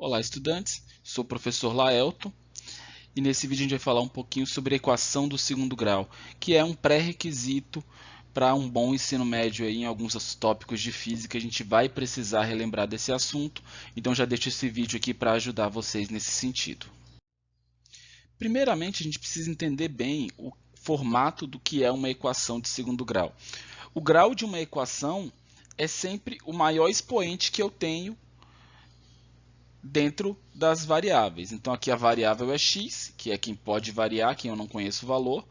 Olá, estudantes. Sou o professor Laelton e nesse vídeo a gente vai falar um pouquinho sobre a equação do segundo grau, que é um pré-requisito para um bom ensino médio aí, em alguns tópicos de física. A gente vai precisar relembrar desse assunto, então já deixo esse vídeo aqui para ajudar vocês nesse sentido. Primeiramente, a gente precisa entender bem o formato do que é uma equação de segundo grau. O grau de uma equação é sempre o maior expoente que eu tenho dentro das variáveis. Então aqui a variável é x, que é quem pode variar, quem eu não conheço o valor,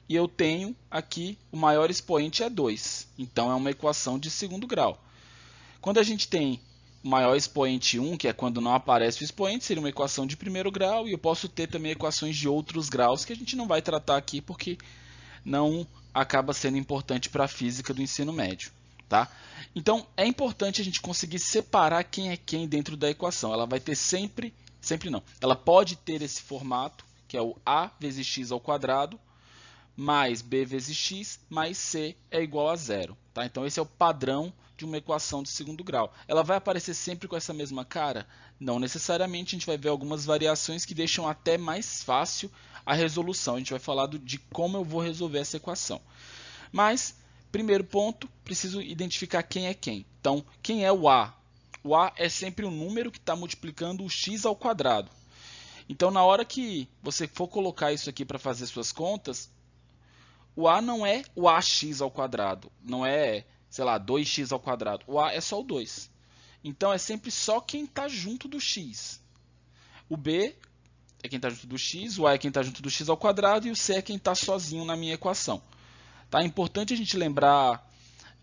e eu tenho aqui o maior expoente é 2. Então é uma equação de segundo grau. Quando a gente tem o maior expoente 1, que é quando não aparece o expoente, seria uma equação de primeiro grau, e eu posso ter também equações de outros graus que a gente não vai tratar aqui porque não acaba sendo importante para a física do ensino médio. Tá? Então é importante a gente conseguir separar quem é quem dentro da equação. Ela vai ter sempre não, ela pode ter esse formato, que é o a vezes x ao quadrado, mais b vezes x, mais c é igual a zero. Tá? Então esse é o padrão de uma equação de segundo grau. Ela vai aparecer sempre com essa mesma cara? Não necessariamente, a gente vai ver algumas variações que deixam até mais fácil a resolução. A gente vai falar de como eu vou resolver essa equação. Mas, primeiro ponto, preciso identificar quem é quem. Então, quem é o a? O a é sempre um número que está multiplicando o x ao quadrado. Então, na hora que você for colocar isso aqui para fazer suas contas, o a não é o ax ao quadrado, não é, sei lá, 2x ao quadrado. O a é só o 2. Então, é sempre só quem está junto do x. O b é quem está junto do x, o a é quem está junto do x ao quadrado e o c é quem está sozinho na minha equação. Tá? É importante a gente lembrar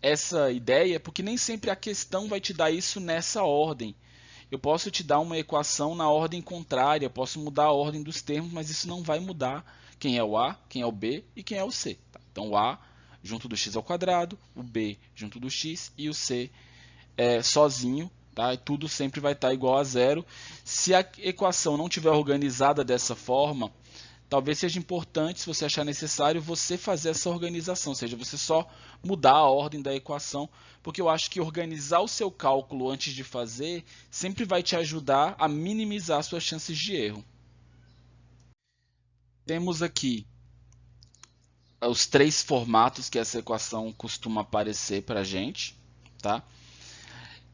essa ideia, porque nem sempre a questão vai te dar isso nessa ordem. Eu posso te dar uma equação na ordem contrária, posso mudar a ordem dos termos, mas isso não vai mudar quem é o a, quem é o b e quem é o c. Tá? Então o a junto do x ao quadrado, o b junto do x e o c sozinho. Tá? E tudo sempre vai estar igual a zero. Se a equação não estiver organizada dessa forma, talvez seja importante, se você achar necessário, você fazer essa organização, ou seja, você só mudar a ordem da equação, porque eu acho que organizar o seu cálculo antes de fazer sempre vai te ajudar a minimizar suas chances de erro. Temos aqui os três formatos que essa equação costuma aparecer para a gente, tá?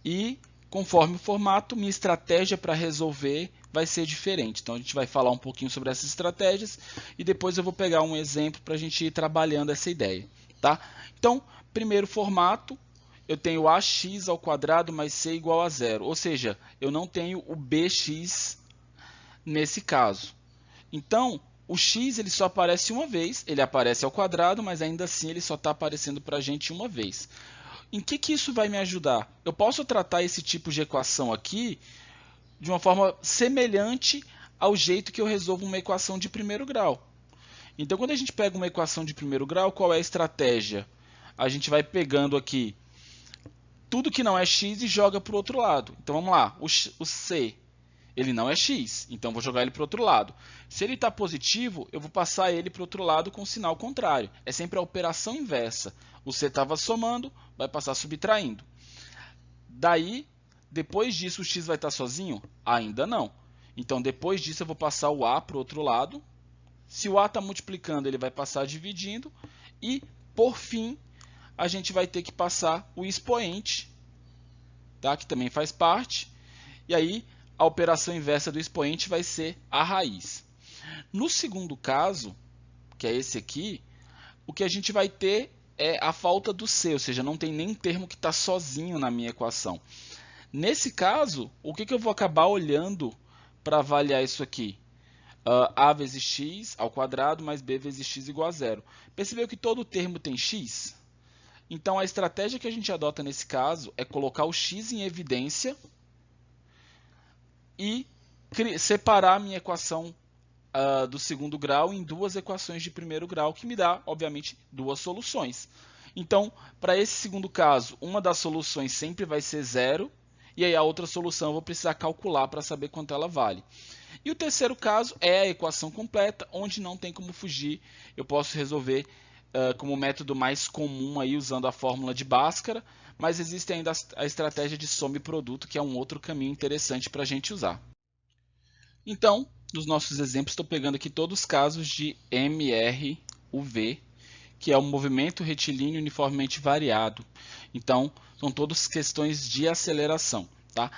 E conforme o formato, minha estratégia para resolver vai ser diferente. Então a gente vai falar um pouquinho sobre essas estratégias e depois eu vou pegar um exemplo para a gente ir trabalhando essa ideia. Tá? Então, primeiro formato, eu tenho ax ao quadrado mais c igual a zero. Ou seja, eu não tenho o bx nesse caso. Então, o x ele só aparece uma vez, ele aparece ao quadrado, mas ainda assim ele só está aparecendo para a gente uma vez. Em que isso vai me ajudar? Eu posso tratar esse tipo de equação aqui de uma forma semelhante ao jeito que eu resolvo uma equação de primeiro grau. Então, quando a gente pega uma equação de primeiro grau, qual é a estratégia? A gente vai pegando aqui tudo que não é x e joga para o outro lado. Então, vamos lá. O c ele não é x, então vou jogar ele para o outro lado. Se ele está positivo, eu vou passar ele para o outro lado com sinal contrário. É sempre a operação inversa. O c estava somando, vai passar subtraindo. Daí, depois disso, o x vai estar sozinho? Ainda não. Então, depois disso, eu vou passar o a para o outro lado. Se o a está multiplicando, ele vai passar dividindo. E, por fim, a gente vai ter que passar o expoente, tá? Que também faz parte. E aí, a operação inversa do expoente vai ser a raiz. No segundo caso, que é esse aqui, o que a gente vai ter é a falta do c, ou seja, não tem nem termo que está sozinho na minha equação. Nesse caso, o que eu vou acabar olhando para avaliar isso aqui? A vezes x ao quadrado mais b vezes x igual a zero. Percebeu que todo termo tem x? Então, a estratégia que a gente adota nesse caso é colocar o x em evidência e separar a minha equação do segundo grau em duas equações de primeiro grau, que me dá, obviamente, duas soluções. Então, para esse segundo caso, uma das soluções sempre vai ser zero, e aí a outra solução eu vou precisar calcular para saber quanto ela vale. E o terceiro caso é a equação completa, onde não tem como fugir. Eu posso resolver como método mais comum aí, usando a fórmula de Bhaskara, mas existe ainda a estratégia de soma e produto, que é um outro caminho interessante para a gente usar. Então, nos nossos exemplos, estou pegando aqui todos os casos de MRUV, que é o movimento retilíneo uniformemente variado. Então, são todas questões de aceleração. Tá?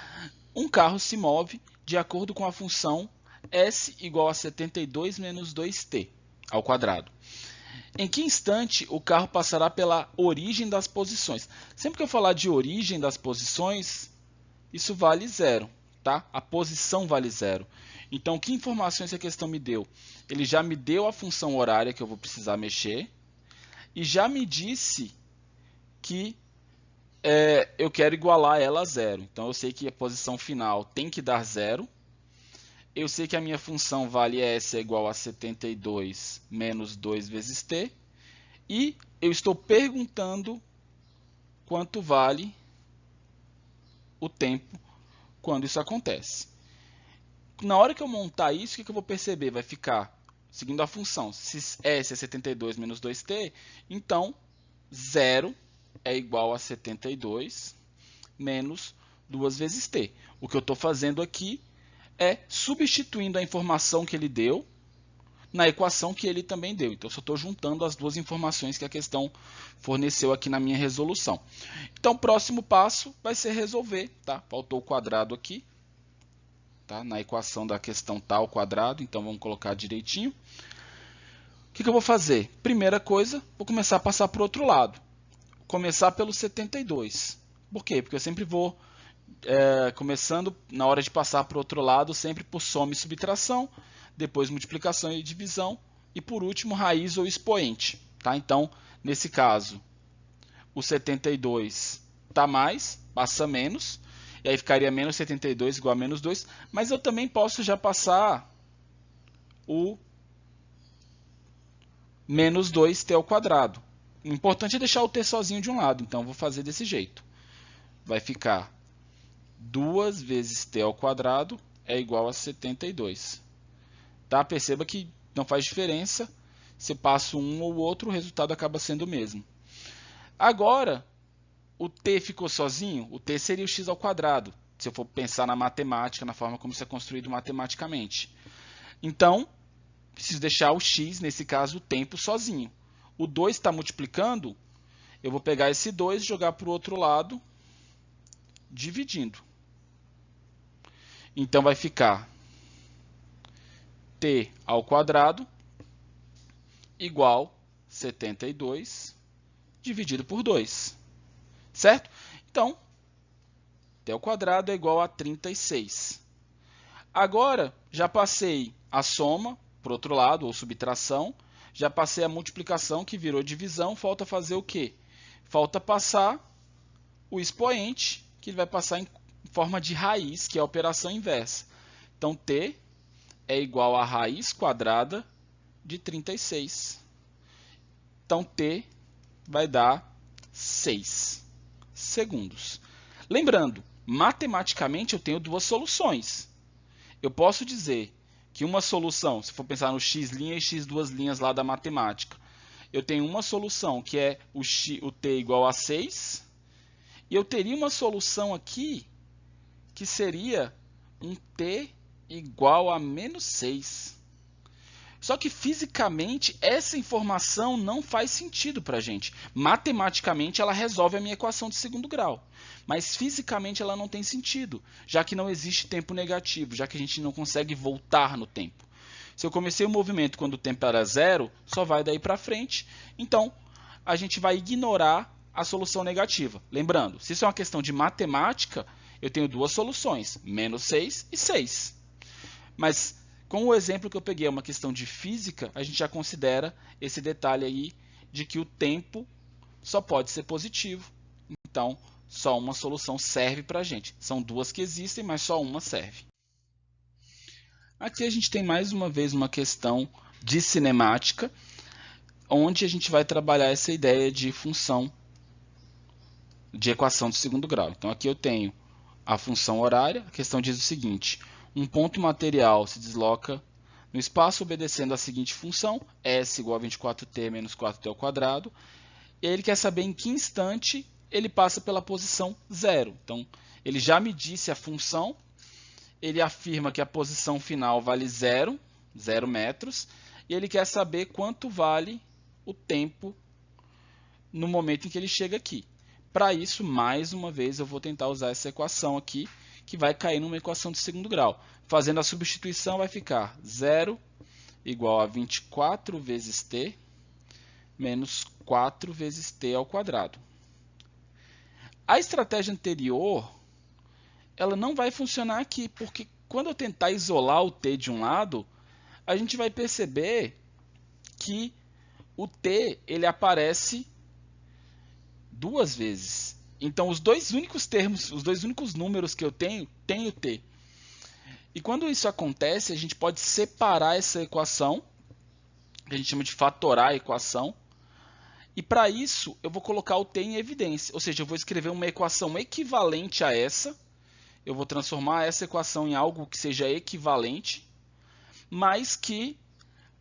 Um carro se move de acordo com a função S igual a 72 menos 2t ao quadrado. Em que instante o carro passará pela origem das posições? Sempre que eu falar de origem das posições, isso vale zero. Tá? A posição vale zero. Então, que informações a questão me deu? Ele já me deu a função horária que eu vou precisar mexer e já me disse que eu quero igualar ela a zero. Então, eu sei que a posição final tem que dar zero. Eu sei que a minha função vale S é igual a 72 menos 2 vezes t. E eu estou perguntando quanto vale o tempo quando isso acontece. Na hora que eu montar isso, o que eu vou perceber? Vai ficar, seguindo a função, se S é 72 menos 2t, então 0 é igual a 72 menos 2 vezes t. O que eu estou fazendo aqui é substituindo a informação que ele deu na equação que ele também deu. Então, eu só estou juntando as duas informações que a questão forneceu aqui na minha resolução. Então, o próximo passo vai ser resolver. Tá? Faltou o quadrado aqui. Tá? Na equação da questão está o quadrado, então vamos colocar direitinho. O que eu vou fazer? Primeira coisa, vou começar a passar para o outro lado. Começar pelo 72. Por quê? Porque eu sempre vou começando, na hora de passar para o outro lado, sempre por soma e subtração, depois multiplicação e divisão, e por último, raiz ou expoente. Tá? Então, nesse caso, o 72 está mais, passa menos, e aí ficaria menos 72 igual a menos 2, mas eu também posso já passar o menos 2t ao quadrado. O importante é deixar o t sozinho de um lado, então eu vou fazer desse jeito. Vai ficar 2 vezes t ao quadrado é igual a 72. Tá? Perceba que não faz diferença se passo um ou outro, o resultado acaba sendo o mesmo. Agora, o t ficou sozinho? O t seria o x ao quadrado, se eu for pensar na matemática, na forma como isso é construído matematicamente. Então, preciso deixar o x, nesse caso, o tempo sozinho. O 2 está multiplicando, eu vou pegar esse 2 e jogar para o outro lado, dividindo. Então, vai ficar t ao quadrado igual 72 dividido por 2. Certo? Então, t ao quadrado é igual a 36. Agora, já passei a soma para o outro lado, ou subtração. Já passei a multiplicação, que virou divisão. Falta fazer o quê? Falta passar o expoente, que ele vai passar em forma de raiz, que é a operação inversa. Então, t é igual a raiz quadrada de 36. Então, t vai dar 6 segundos. Lembrando, matematicamente eu tenho duas soluções. Eu posso dizer que uma solução, se for pensar no x' e x2' lá da matemática, eu tenho uma solução que é o t igual a 6, e eu teria uma solução aqui que seria um t igual a menos 6. Só que fisicamente essa informação não faz sentido para a gente. Matematicamente ela resolve a minha equação de segundo grau, mas fisicamente ela não tem sentido, já que não existe tempo negativo, já que a gente não consegue voltar no tempo. Se eu comecei o movimento quando o tempo era zero, só vai daí para frente, então a gente vai ignorar a solução negativa. Lembrando, se isso é uma questão de matemática, eu tenho duas soluções, menos 6 e 6. Mas com o exemplo que eu peguei, é uma questão de física, a gente já considera esse detalhe aí de que o tempo só pode ser positivo. Então, só uma solução serve para a gente. São duas que existem, mas só uma serve. Aqui a gente tem mais uma vez uma questão de cinemática, onde a gente vai trabalhar essa ideia de função de equação de segundo grau. Então, aqui eu tenho a função horária. A questão diz o seguinte: um ponto material se desloca no espaço obedecendo a seguinte função, S igual a 24t menos 4t ao quadrado, e aí ele quer saber em que instante ele passa pela posição 0. Então, ele já me disse a função, ele afirma que a posição final vale 0 metros, e ele quer saber quanto vale o tempo no momento em que ele chega aqui. Para isso, mais uma vez, eu vou tentar usar essa equação aqui, que vai cair numa equação de segundo grau. Fazendo a substituição, vai ficar 0 igual a 24 vezes t menos 4 vezes t ao quadrado. A estratégia anterior, ela não vai funcionar aqui, porque quando eu tentar isolar o t de um lado, a gente vai perceber que o t ele aparece duas vezes. Então, os dois únicos termos, os dois únicos números que eu tenho, tem o t. E quando isso acontece, a gente pode separar essa equação, que a gente chama de fatorar a equação. E para isso, eu vou colocar o t em evidência. Ou seja, eu vou escrever uma equação equivalente a essa. Eu vou transformar essa equação em algo que seja equivalente, mas que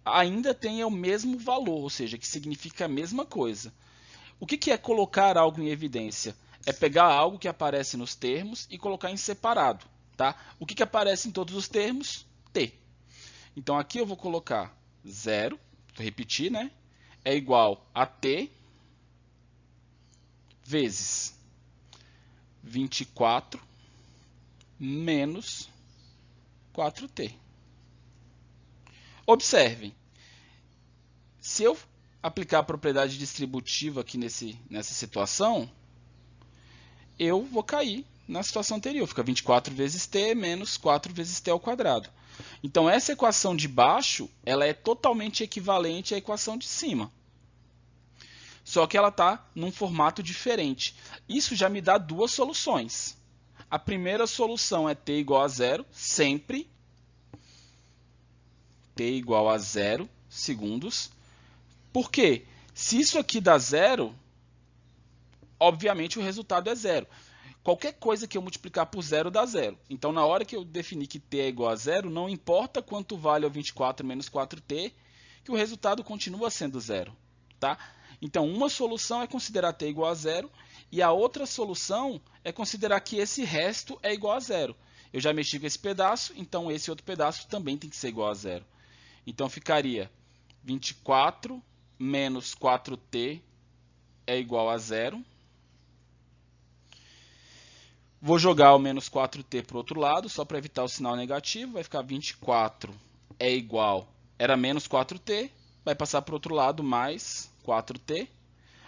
ainda tenha o mesmo valor, ou seja, que significa a mesma coisa. O que é colocar algo em evidência? É pegar algo que aparece nos termos e colocar em separado. Tá? O que aparece em todos os termos? T. Então aqui eu vou colocar 0, vou repetir, né? É igual a t vezes 24 menos 4t. Observem, se eu aplicar a propriedade distributiva aqui nessa situação, eu vou cair na situação anterior. Fica 24 vezes t menos 4 vezes t ao quadrado. Então, essa equação de baixo ela é totalmente equivalente à equação de cima. Só que ela está num formato diferente. Isso já me dá duas soluções. A primeira solução é t igual a 0, sempre. T igual a 0 segundos. Por quê? Se isso aqui dá 0, obviamente o resultado é 0. Qualquer coisa que eu multiplicar por 0 dá 0. Então, na hora que eu definir que t é igual a 0, não importa quanto vale o 24 menos 4t, que o resultado continua sendo 0. Tá? Então, uma solução é considerar t igual a 0 e a outra solução é considerar que esse resto é igual a 0. Eu já mexi com esse pedaço, então esse outro pedaço também tem que ser igual a 0. Então, ficaria 24 menos 4t é igual a 0. Vou jogar o menos 4t para o outro lado, só para evitar o sinal negativo. Vai ficar 24 é igual, era menos 4t, vai passar para o outro lado, mais 4t.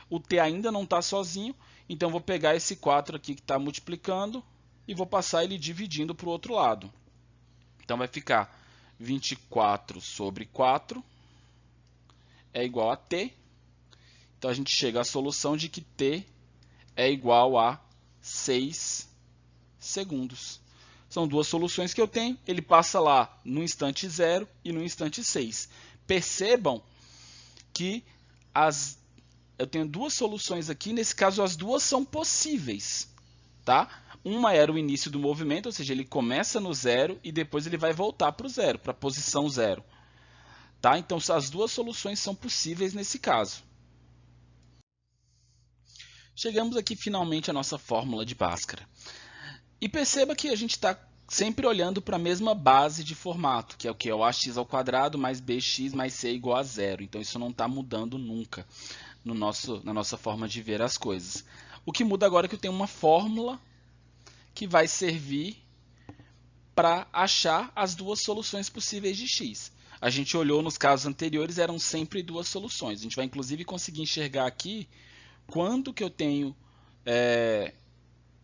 O t ainda não está sozinho, então vou pegar esse 4 aqui que está multiplicando e vou passar ele dividindo para o outro lado. Então vai ficar 24 sobre 4 é igual a t. Então a gente chega à solução de que t é igual a 6 segundos. São duas soluções que eu tenho. Ele passa lá no instante 0 e no instante 6. Percebam que eu tenho duas soluções aqui. Nesse caso, as duas são possíveis. Tá? Uma era o início do movimento, ou seja, ele começa no 0 e depois ele vai voltar para o 0, para a posição 0. Tá? Então, as duas soluções são possíveis nesse caso. Chegamos aqui finalmente à nossa fórmula de Bhaskara. E perceba que a gente está sempre olhando para a mesma base de formato, que é o que? É o ax ao quadrado mais bx mais c igual a 0. Então, isso não está mudando nunca na nossa forma de ver as coisas. O que muda agora é que eu tenho uma fórmula que vai servir para achar as duas soluções possíveis de x. A gente olhou nos casos anteriores, eram sempre duas soluções. A gente vai, inclusive, conseguir enxergar aqui quando que eu tenho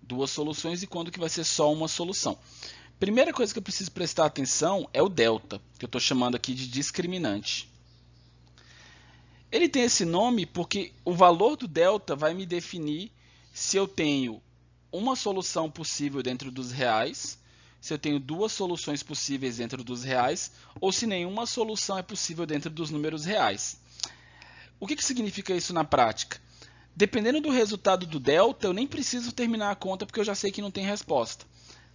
duas soluções e quando que vai ser só uma solução. Primeira coisa que eu preciso prestar atenção é o delta, que eu estou chamando aqui de discriminante. Ele tem esse nome porque o valor do delta vai me definir se eu tenho uma solução possível dentro dos reais, se eu tenho duas soluções possíveis dentro dos reais, ou se nenhuma solução é possível dentro dos números reais. O que significa isso na prática? Dependendo do resultado do delta, eu nem preciso terminar a conta porque eu já sei que não tem resposta.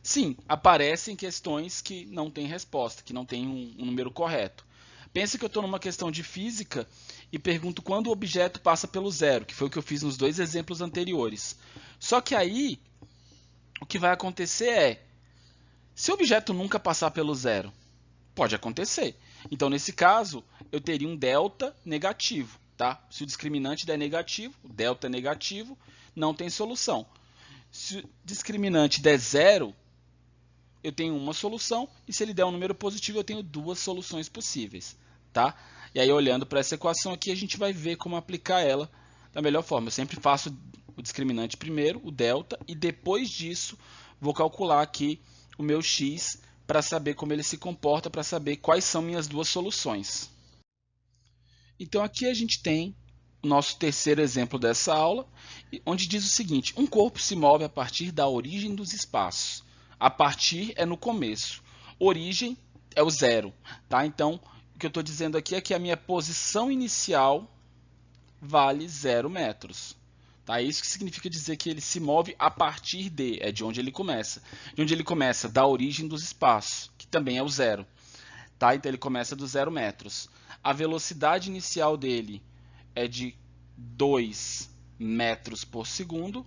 Sim, aparecem questões que não tem resposta, que não tem um número correto. Pensa que eu estou numa questão de física e pergunto quando o objeto passa pelo zero, que foi o que eu fiz nos dois exemplos anteriores. Só que aí, o que vai acontecer é, Se o objeto nunca passar pelo zero, pode acontecer. Então, nesse caso, eu teria um delta negativo. Tá? Se o discriminante der negativo, o delta é negativo, não tem solução. Se o discriminante der zero, eu tenho uma solução, e se ele der um número positivo, eu tenho duas soluções possíveis. Tá? E aí, olhando para essa equação aqui, a gente vai ver como aplicar ela da melhor forma. Eu sempre faço o discriminante primeiro, o delta, e depois disso, vou calcular aqui o meu x para saber como ele se comporta, para saber quais são minhas duas soluções. Então, aqui a gente tem o nosso terceiro exemplo dessa aula, onde diz o seguinte: um corpo se move a partir da origem dos espaços. A partir é no começo, origem é o zero. Tá? Então, o que eu estou dizendo aqui é que a minha posição inicial vale 0 metros. Tá? Isso que significa dizer que ele se move a partir de, é de onde ele começa. De onde ele começa? Da origem dos espaços, que também é o zero. Tá? Então ele começa do 0 metros. A velocidade inicial dele é de 2 metros por segundo.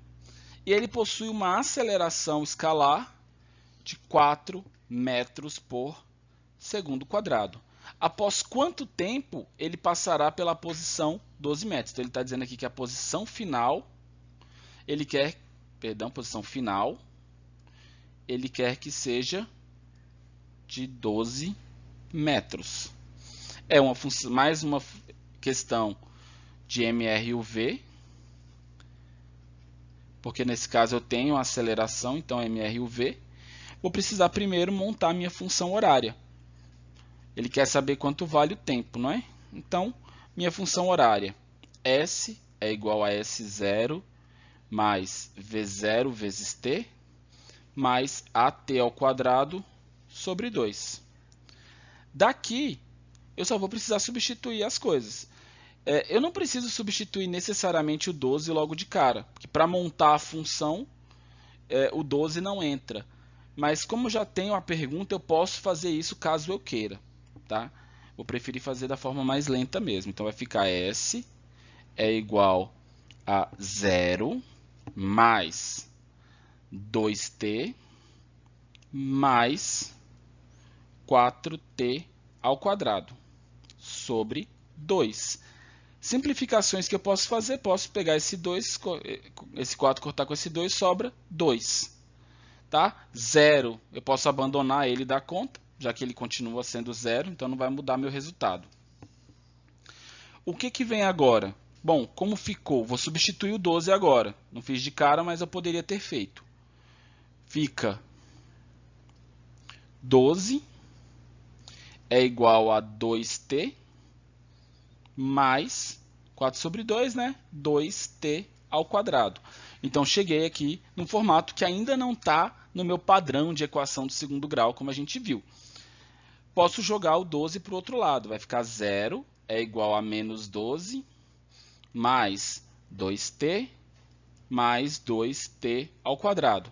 E ele possui uma aceleração escalar de 4 metros por segundo quadrado. Após quanto tempo ele passará pela posição 12 metros? Então ele está dizendo aqui que a posição final, ele quer que seja de 12 metros. É mais uma questão de MRUV, porque nesse caso eu tenho a aceleração, então MRUV. Vou precisar primeiro montar minha função horária. Ele quer saber quanto vale o tempo, não é? Então, minha função horária, S é igual a S0 mais V0 vezes T, mais AT ao quadrado sobre 2. Daqui, eu só vou precisar substituir as coisas. Eu não preciso substituir necessariamente o 12 logo de cara, porque para montar a função, o 12 não entra. Mas como já tenho a pergunta, eu posso fazer isso caso eu queira. Tá? Vou preferir fazer da forma mais lenta mesmo. Então vai ficar S é igual a 0 mais 2t mais 4t ao quadrado sobre 2. Simplificações que eu posso fazer, posso pegar esse 2, esse 4 cortar com esse 2, sobra 2. Tá? 0, eu posso abandonar ele da conta, já que ele continua sendo 0, então não vai mudar meu resultado. O que vem agora? Bom, como ficou? Vou substituir o 12 agora. Não fiz de cara, mas eu poderia ter feito. Fica 12 é igual a 2t mais 4 sobre 2, né? 2t ao quadrado. Então, cheguei aqui num formato que ainda não está no meu padrão de equação do segundo grau, como a gente viu. Posso jogar o 12 para o outro lado. Vai ficar 0 é igual a menos 12 mais 2t mais 2t ao quadrado.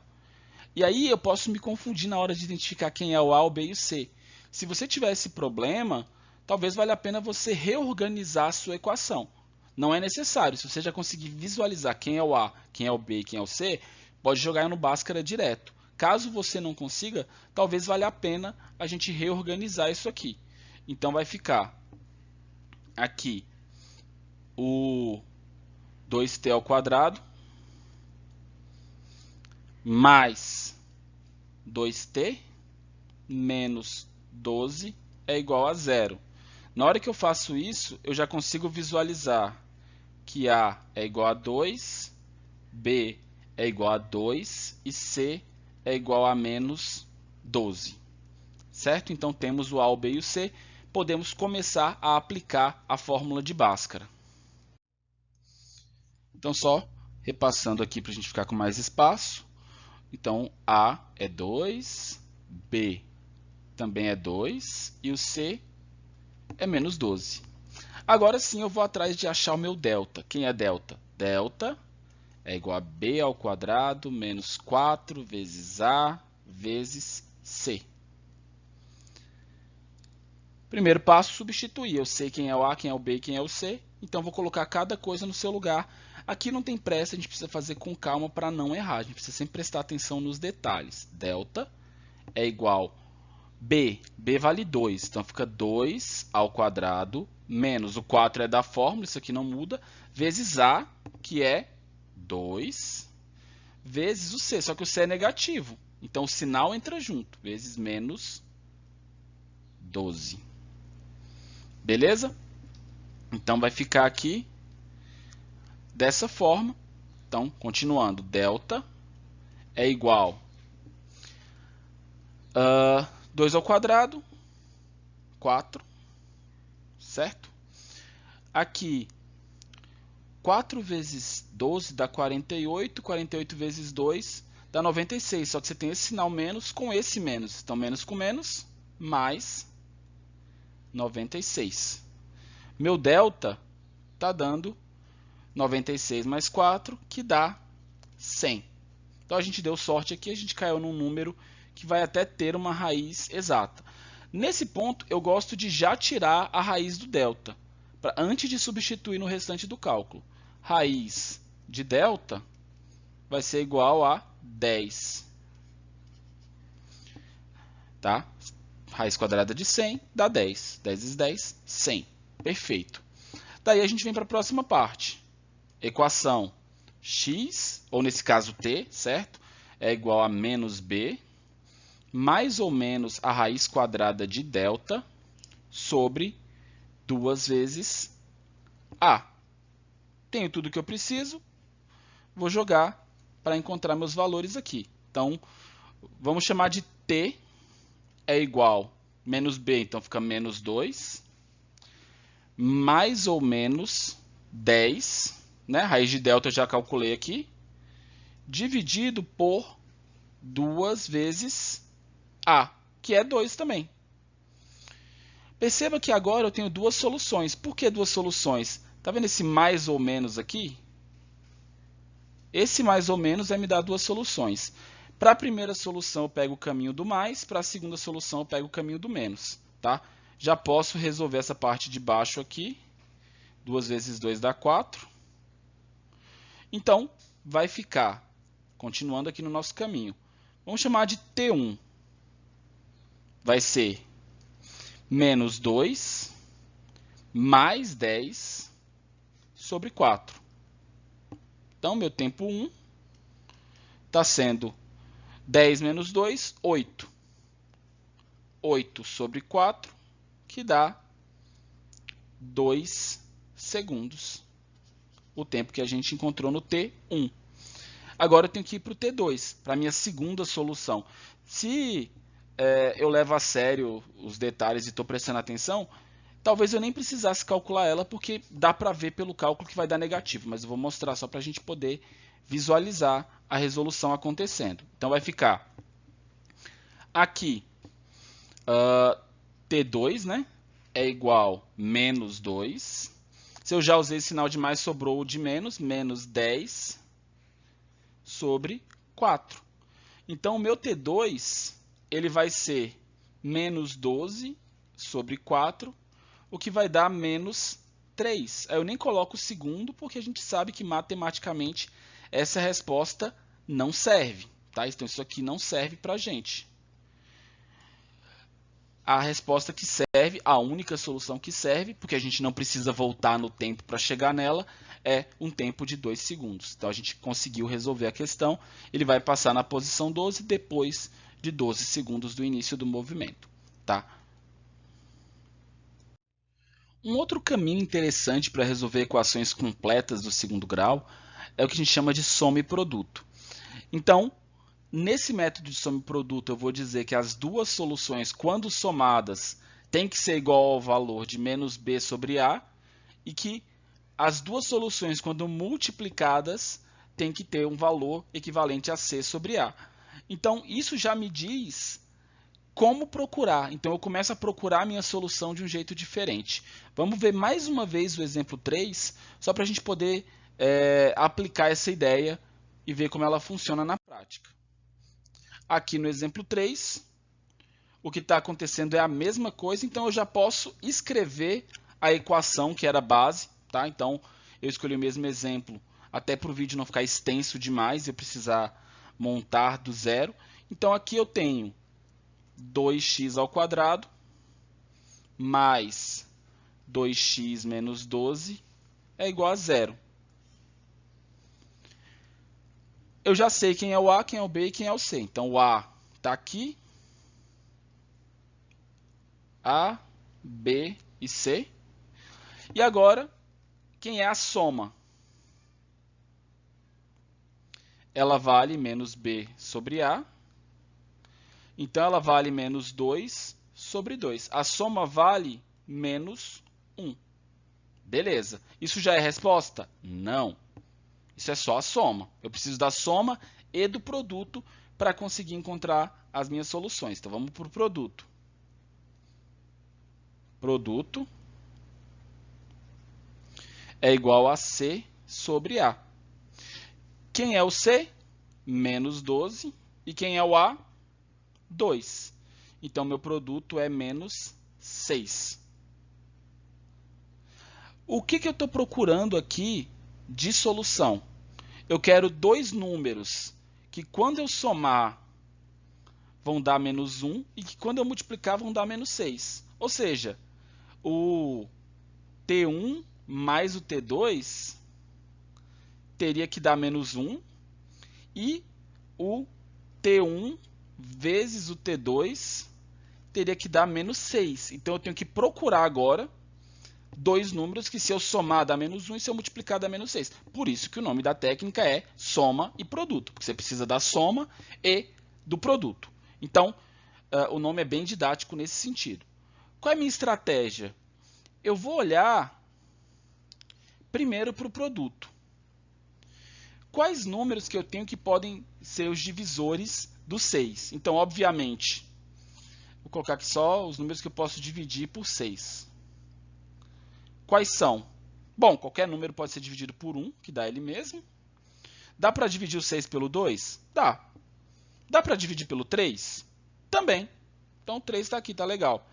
E aí eu posso me confundir na hora de identificar quem é o A, o B e o C. Se você tiver esse problema, talvez valha a pena você reorganizar a sua equação. Não é necessário. Se você já conseguir visualizar quem é o A, quem é o B e quem é o C, pode jogar no Bhaskara direto. Caso você não consiga, talvez valha a pena a gente reorganizar isso aqui. Então vai ficar aqui o 2t ao quadrado mais 2t menos 12 é igual a 0. Na hora que eu faço isso, eu já consigo visualizar que A é igual a 2, B é igual a 2 e C é igual a menos 12. Certo? Então temos o A, o B e o C. Podemos começar a aplicar a fórmula de Bhaskara. Então, só repassando aqui para a gente ficar com mais espaço. Então, A é 2, B também é 2 e o C é menos 12. Agora sim eu vou atrás de achar o meu delta. Quem é delta? Delta é igual a B ao quadrado menos 4 vezes A vezes C. Primeiro passo, substituir. Eu sei quem é o A, quem é o B e quem é o C. Então, vou colocar cada coisa no seu lugar. Aqui não tem pressa, a gente precisa fazer com calma para não errar. A gente precisa sempre prestar atenção nos detalhes. Delta é igual b. b vale 2, então fica 2 ao quadrado menos o 4 é da fórmula, isso aqui não muda, vezes a, que é 2, vezes o c, só que o c é negativo. Então o sinal entra junto, vezes menos 12. Beleza? Então vai ficar aqui dessa forma. Então, continuando, delta é igual a 2 ao quadrado, 4, certo? Aqui, 4 vezes 12 dá 48, 48 vezes 2 dá 96, só que você tem esse sinal menos com esse menos. Então, menos com menos, mais 96. Meu delta está dando 96 mais 4, que dá 100. Então, a gente deu sorte aqui, a gente caiu num número que vai até ter uma raiz exata. Nesse ponto, eu gosto de já tirar a raiz do delta, antes de substituir no restante do cálculo. Raiz de delta vai ser igual a 10. Tá? Raiz quadrada de 100 dá 10. 10 vezes 10, 100. Perfeito. Daí a gente vem para a próxima parte. Equação x, ou nesse caso t, certo? É igual a menos b, mais ou menos a raiz quadrada de delta, sobre 2 vezes a. Tenho tudo que eu preciso, vou jogar para encontrar meus valores aqui. Então, vamos chamar de t é igual a menos b, então fica menos 2, mais ou menos 10, né? Raiz de delta eu já calculei aqui, dividido por 2 vezes a, que é 2 também. Perceba que agora eu tenho duas soluções. Por que duas soluções? Está vendo esse mais ou menos aqui? Esse mais ou menos vai me dar duas soluções. Para a primeira solução eu pego o caminho do mais, para a segunda solução eu pego o caminho do menos. Tá? Já posso resolver essa parte de baixo aqui. 2 vezes 2 dá 4. Então, vai ficar, continuando aqui no nosso caminho, vamos chamar de T1. Vai ser menos 2 mais 10 sobre 4. Então, meu tempo 1 está sendo 10 menos 2, 8. 8 sobre 4, que dá 2 segundos. O tempo que a gente encontrou no T1. Agora eu tenho que ir para o T2, para a minha segunda solução. Se eu levo a sério os detalhes e estou prestando atenção, talvez eu nem precisasse calcular ela, porque dá para ver pelo cálculo que vai dar negativo. Mas eu vou mostrar só para a gente poder visualizar a resolução acontecendo. Então vai ficar aqui T2, né, é igual a menos 2. Se eu já usei esse sinal de mais, sobrou o de menos, menos 10 sobre 4. Então, o meu T2 ele vai ser menos 12 sobre 4, o que vai dar menos 3. Aí eu nem coloco o segundo, porque a gente sabe que matematicamente essa resposta não serve. Tá? Então, isso aqui não serve para a gente. A resposta que serve, a única solução que serve, porque a gente não precisa voltar no tempo para chegar nela, é um tempo de 2 segundos. Então a gente conseguiu resolver a questão, ele vai passar na posição 12 depois de 12 segundos do início do movimento. Tá? Um outro caminho interessante para resolver equações completas do segundo grau é o que a gente chama de soma e produto. Então, nesse método de soma e produto, eu vou dizer que as duas soluções, quando somadas, têm que ser igual ao valor de menos b sobre a, e que as duas soluções, quando multiplicadas, têm que ter um valor equivalente a c sobre a. Então, isso já me diz como procurar. Então, eu começo a procurar a minha solução de um jeito diferente. Vamos ver mais uma vez o exemplo 3, só para a gente poder aplicar essa ideia e ver como ela funciona na prática. Aqui no exemplo 3, o que está acontecendo é a mesma coisa, então eu já posso escrever a equação que era a base. Tá? Então, eu escolhi o mesmo exemplo, até para o vídeo não ficar extenso demais, eu precisar montar do zero. Então, aqui eu tenho 2x ao quadrado mais 2x menos 12 é igual a 0. Eu já sei quem é o A, quem é o B e quem é o C. Então, o A está aqui. A, B e C. E agora, quem é a soma? Ela vale menos B sobre A. Então, ela vale menos 2 sobre 2. A soma vale menos 1. Beleza. Isso já é resposta? Não. Isso é só a soma. Eu preciso da soma e do produto para conseguir encontrar as minhas soluções. Então, vamos para o produto. Produto é igual a C sobre A. Quem é o C? Menos 12. E quem é o A? 2. Então, meu produto é menos 6. O que eu estou procurando aqui de solução? Eu quero dois números que, quando eu somar, vão dar menos 1 e que, quando eu multiplicar, vão dar menos 6. Ou seja, o T1 mais o T2 teria que dar menos 1 e o T1 vezes o T2 teria que dar menos 6. Então, eu tenho que procurar agora dois números que, se eu somar, dá menos 1 e se eu multiplicar, dá menos 6. Por isso que o nome da técnica é soma e produto, porque você precisa da soma e do produto. Então, o nome é bem didático nesse sentido. Qual é a minha estratégia? Eu vou olhar primeiro para o produto. Quais números que eu tenho que podem ser os divisores do 6? Então, obviamente, vou colocar aqui só os números que eu posso dividir por 6. Quais são? Bom, qualquer número pode ser dividido por 1, que dá ele mesmo. Dá para dividir o 6 pelo 2? Dá. Dá para dividir pelo 3? Também. Então, o 3 está aqui, está legal.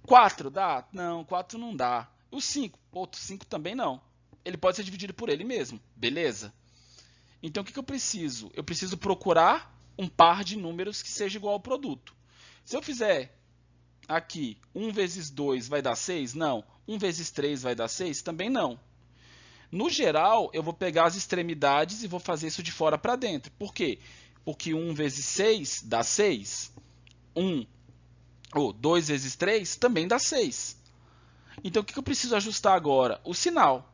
4 dá? Não, 4 não dá. O 5? Outro 5 também não. Ele pode ser dividido por ele mesmo. Beleza? Então, o que eu preciso? Eu preciso procurar um par de números que seja igual ao produto. Se eu fizer aqui 1 vezes 2 vai dar 6? Não. 1 vezes 3 vai dar 6? Também não. No geral, eu vou pegar as extremidades e vou fazer isso de fora para dentro. Por quê? Porque 1 vezes 6 dá 6. 2 vezes 3 também dá 6. Então, o que eu preciso ajustar agora? O sinal.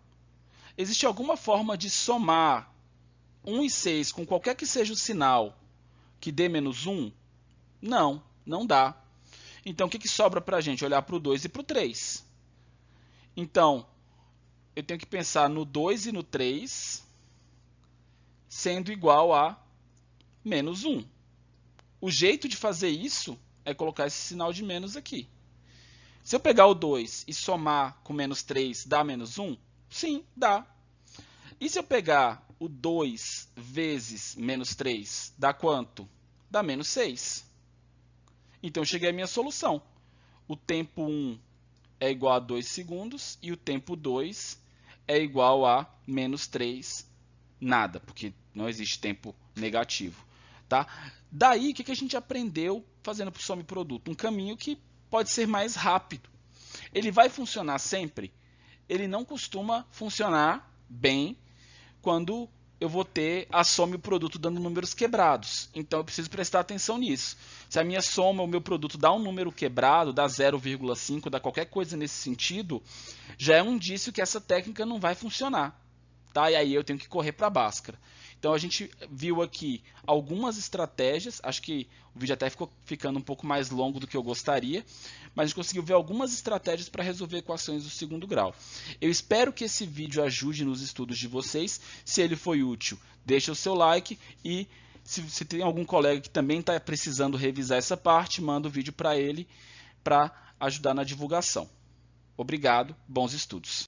Existe alguma forma de somar 1 e 6 com qualquer que seja o sinal que dê menos 1? Não, não dá. Então, o que sobra para a gente? Olhar para o 2 e para o 3. Então, eu tenho que pensar no 2 e no 3 sendo igual a menos 1. O jeito de fazer isso é colocar esse sinal de menos aqui. Se eu pegar o 2 e somar com menos 3, dá menos 1? Sim, dá. E se eu pegar o 2 vezes menos 3, dá quanto? Dá menos 6. Então, eu cheguei à minha solução. O tempo 1 é igual a 2 segundos e o tempo 2 é igual a menos 3, nada, porque não existe tempo negativo. Tá? Daí, o que a gente aprendeu fazendo por soma e produto? Um caminho que pode ser mais rápido. Ele vai funcionar sempre? Ele não costuma funcionar bem quando eu vou ter a soma e o produto dando números quebrados. Então, eu preciso prestar atenção nisso. Se a minha soma ou o meu produto dá um número quebrado, dá 0,5, dá qualquer coisa nesse sentido, já é um indício que essa técnica não vai funcionar. Tá? E aí eu tenho que correr para a Bhaskara. Então, a gente viu aqui algumas estratégias. Acho que o vídeo até ficou ficando um pouco mais longo do que eu gostaria, mas a gente conseguiu ver algumas estratégias para resolver equações do segundo grau. Eu espero que esse vídeo ajude nos estudos de vocês. Se ele foi útil, deixa o seu like e se tem algum colega que também está precisando revisar essa parte, manda o vídeo para ele para ajudar na divulgação. Obrigado, bons estudos.